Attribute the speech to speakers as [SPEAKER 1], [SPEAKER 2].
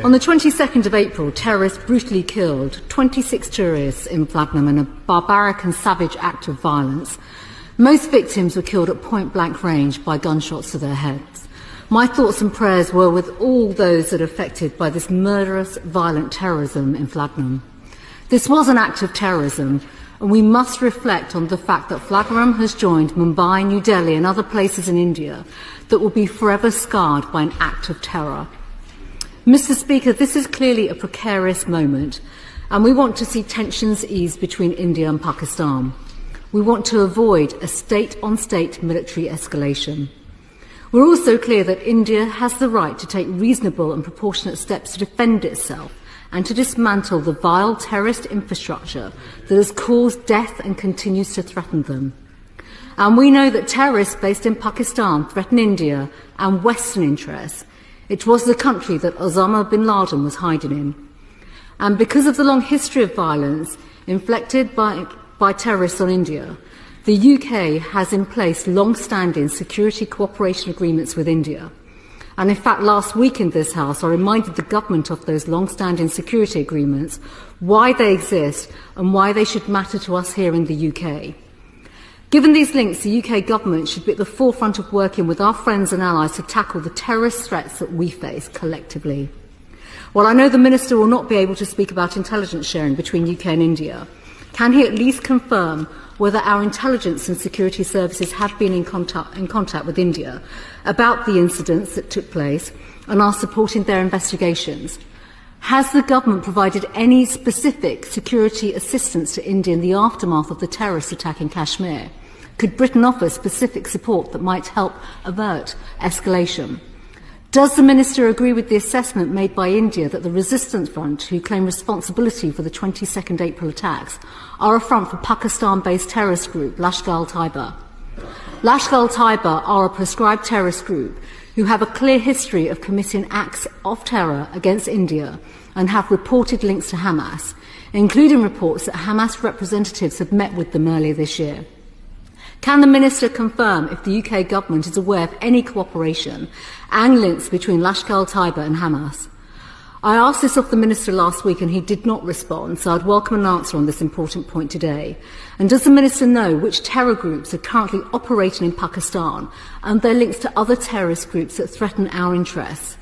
[SPEAKER 1] On the 22nd of April, terrorists brutally killed 26 tourists in Vlagnum in a barbaric and savage act of violence. Most victims were killed at point-blank range by gunshots to their heads. My thoughts and prayers were with all those that are affected by this murderous, violent terrorism in Vlagnum. This was an act of terrorism, and we must reflect on the fact that Vlagnum has joined Mumbai, New Delhi and other places in India that will be forever scarred by an act of terror. Mr. Speaker, this is clearly a precarious moment, and we want to see tensions ease between India and Pakistan. We want to avoid a state-on-state military escalation. We're also clear that India has the right to take reasonable and proportionate steps to defend itself and to dismantle the vile terrorist infrastructure that has caused death and continues to threaten them. And we know that terrorists based in Pakistan threaten India and Western interests. It was the country that Osama bin Laden was hiding in. And because of the long history of violence inflicted by terrorists on India, the UK has in place long-standing security cooperation agreements with India. And in fact, last week in this House, I reminded the government of those long-standing security agreements, why they exist and why they should matter to us here in the UK. Given these links, the UK government should be at the forefront of working with our friends and allies to tackle the terrorist threats that we face collectively. While I know the Minister will not be able to speak about intelligence sharing between UK and India, can he at least confirm whether our intelligence and security services have been in contact with India about the incidents that took place and are supporting their investigations? Has the government provided any specific security assistance to India in the aftermath of the terrorist attack in Kashmir? Could Britain offer specific support that might help avert escalation? Does the Minister agree with the assessment made by India that the Resistance Front, who claim responsibility for the 22nd April attacks, are a front for Pakistan-based terrorist group Lashkar-e-Taiba? Lashkar-e-Taiba are a proscribed terrorist group who have a clear history of committing acts of terror against India and have reported links to Hamas, including reports that Hamas representatives have met with them earlier this year. Can the Minister confirm if the UK government is aware of any cooperation and links between Lashkar-e-Taiba and Hamas? I asked this of the Minister last week and he did not respond, so I'd welcome an answer on this important point today. And does the Minister know which terror groups are currently operating in Pakistan and their links to other terrorist groups that threaten our interests?